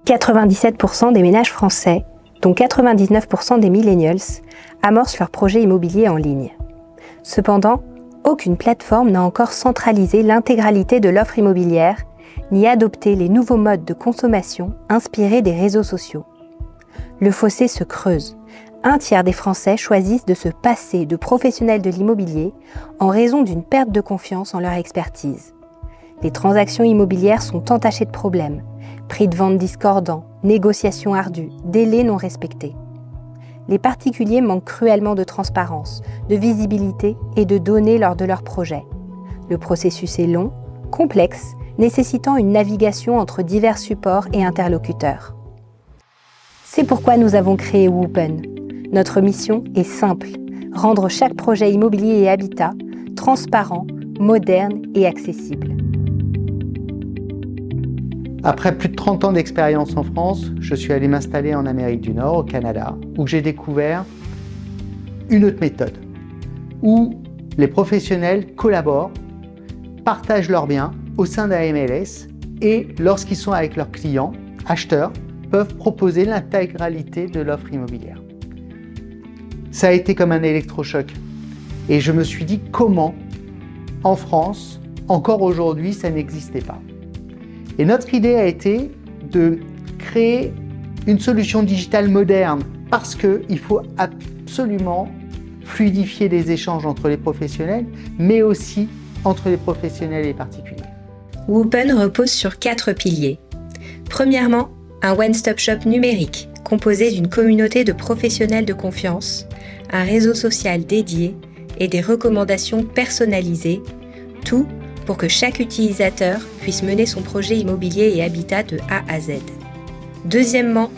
97% des ménages français, dont 99% des millennials, amorcent leur projet immobilier en ligne. Cependant, aucune plateforme n'a encore centralisé l'intégralité de l'offre immobilière, ni adopté les nouveaux modes de consommation inspirés des réseaux sociaux. Le fossé se creuse. Un tiers des Français choisissent de se passer de professionnels de l'immobilier en raison d'une perte de confiance en leur expertise. Les transactions immobilières sont entachées de problèmes, prix de vente discordants, négociations ardues, délais non respectés. Les particuliers manquent cruellement de transparence, de visibilité et de données lors de leurs projets. Le processus est long, complexe, nécessitant une navigation entre divers supports et interlocuteurs. C'est pourquoi nous avons créé Woopen. Notre mission est simple, rendre chaque projet immobilier et habitat transparent, moderne et accessible. Après plus de 30 ans d'expérience en France, je suis allé m'installer en Amérique du Nord, au Canada, où j'ai découvert une autre méthode, où les professionnels collaborent, partagent leurs biens au sein d'un MLS et lorsqu'ils sont avec leurs clients, acheteurs, peuvent proposer l'intégralité de l'offre immobilière. Ça a été comme un électrochoc et je me suis dit comment, en France, encore aujourd'hui, ça n'existait pas. Et notre idée a été de créer une solution digitale moderne parce qu'il faut absolument fluidifier les échanges entre les professionnels, mais aussi entre les professionnels et les particuliers. Woopen repose sur 4 piliers. Premièrement, un one-stop shop numérique composé d'une communauté de professionnels de confiance, un réseau social dédié et des recommandations personnalisées, tout pour que chaque utilisateur puisse mener son projet immobilier et habitat de A à Z. Deuxièmement,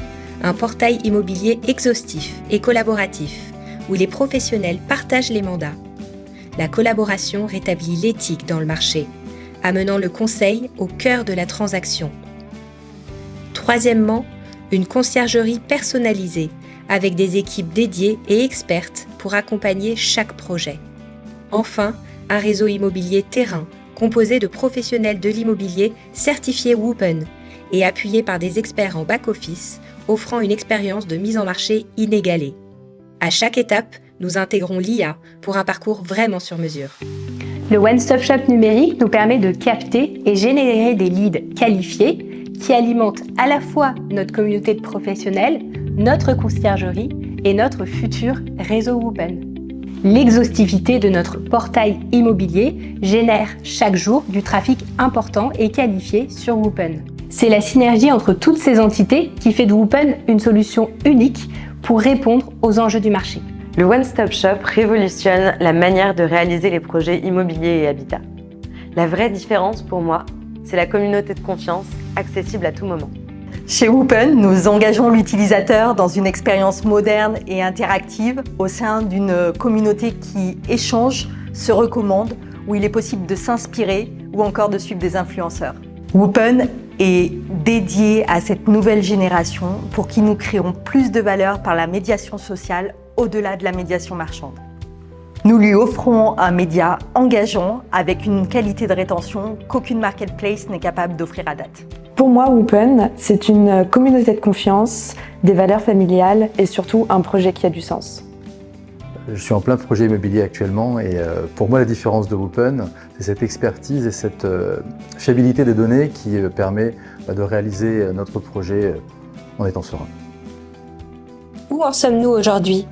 un portail immobilier exhaustif et collaboratif où les professionnels partagent les mandats. La collaboration rétablit l'éthique dans le marché, amenant le conseil au cœur de la transaction. Troisièmement, une conciergerie personnalisée avec des équipes dédiées et expertes pour accompagner chaque projet. Enfin, un réseau immobilier terrain composé de professionnels de l'immobilier certifiés Woopen et appuyés par des experts en back-office, offrant une expérience de mise en marché inégalée. À chaque étape, nous intégrons l'IA pour un parcours vraiment sur mesure. Le one-stop shop numérique nous permet de capter et générer des leads qualifiés qui alimentent à la fois notre communauté de professionnels, notre conciergerie et notre futur réseau Woopen. L'exhaustivité de notre portail immobilier génère chaque jour du trafic important et qualifié sur Woopen. C'est la synergie entre toutes ces entités qui fait de Woopen une solution unique pour répondre aux enjeux du marché. Le One Stop Shop révolutionne la manière de réaliser les projets immobiliers et habitat. La vraie différence pour moi, c'est la communauté de confiance accessible à tout moment. Chez Woopen, nous engageons l'utilisateur dans une expérience moderne et interactive au sein d'une communauté qui échange, se recommande, où il est possible de s'inspirer ou encore de suivre des influenceurs. Woopen est dédié à cette nouvelle génération pour qui nous créons plus de valeur par la médiation sociale au-delà de la médiation marchande. Nous lui offrons un média engageant avec une qualité de rétention qu'aucune marketplace n'est capable d'offrir à date. Pour moi, Woopen, c'est une communauté de confiance, des valeurs familiales et surtout un projet qui a du sens. Je suis en plein projet immobilier actuellement et pour moi la différence de Woopen, c'est cette expertise et cette fiabilité des données qui permet de réaliser notre projet en étant serein. Où en sommes-nous aujourd'hui ?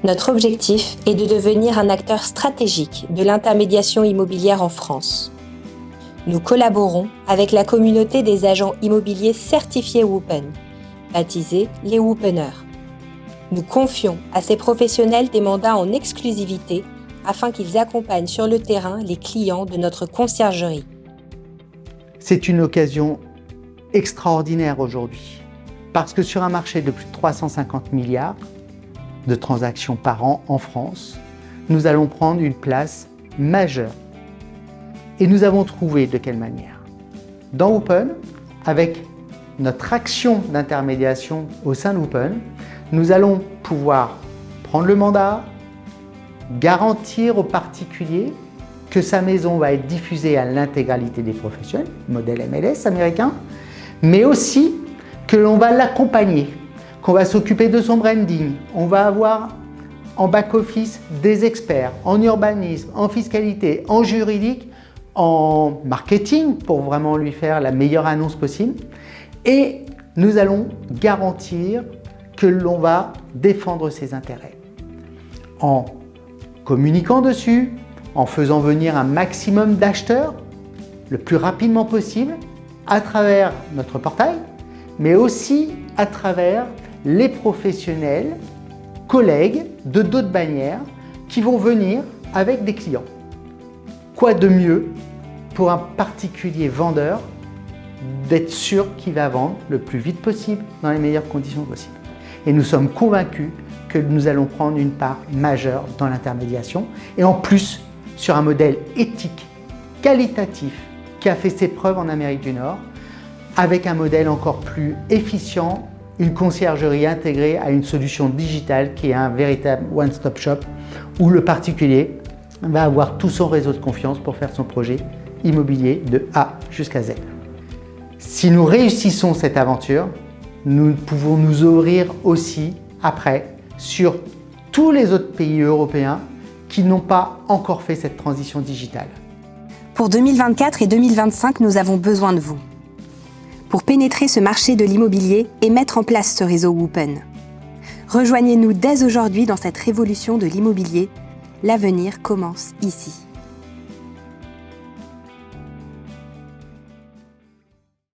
Notre objectif est de devenir un acteur stratégique de l'intermédiation immobilière en France. Nous collaborons avec la communauté des agents immobiliers certifiés Woopen, baptisés les Woopeners. Nous confions à ces professionnels des mandats en exclusivité afin qu'ils accompagnent sur le terrain les clients de notre conciergerie. C'est une occasion extraordinaire aujourd'hui parce que sur un marché de plus de 350 milliards de transactions par an en France, nous allons prendre une place majeure. Et nous avons trouvé de quelle manière ? Dans Woopen, avec notre action d'intermédiation au sein de Woopen, nous allons pouvoir prendre le mandat, garantir aux particuliers que sa maison va être diffusée à l'intégralité des professionnels, modèle MLS américain, mais aussi que l'on va l'accompagner, qu'on va s'occuper de son branding. On va avoir en back-office des experts en urbanisme, en fiscalité, en juridique, en marketing pour vraiment lui faire la meilleure annonce possible. Et nous allons garantir que l'on va défendre ses intérêts. En communiquant dessus, en faisant venir un maximum d'acheteurs le plus rapidement possible à travers notre portail, mais aussi à travers les professionnels, collègues de d'autres bannières qui vont venir avec des clients. Quoi de mieux pour un particulier vendeur d'être sûr qu'il va vendre le plus vite possible dans les meilleures conditions possibles. Et nous sommes convaincus que nous allons prendre une part majeure dans l'intermédiation et en plus sur un modèle éthique, qualitatif, qui a fait ses preuves en Amérique du Nord, avec un modèle encore plus efficient, une conciergerie intégrée à une solution digitale qui est un véritable one-stop shop où le particulier va avoir tout son réseau de confiance pour faire son projet immobilier de A jusqu'à Z. Si nous réussissons cette aventure, nous pouvons nous ouvrir aussi après sur tous les autres pays européens qui n'ont pas encore fait cette transition digitale. Pour 2024 et 2025, nous avons besoin de vous pour pénétrer ce marché de l'immobilier et mettre en place ce réseau Woopen. Rejoignez-nous dès aujourd'hui dans cette révolution de l'immobilier. L'avenir commence ici.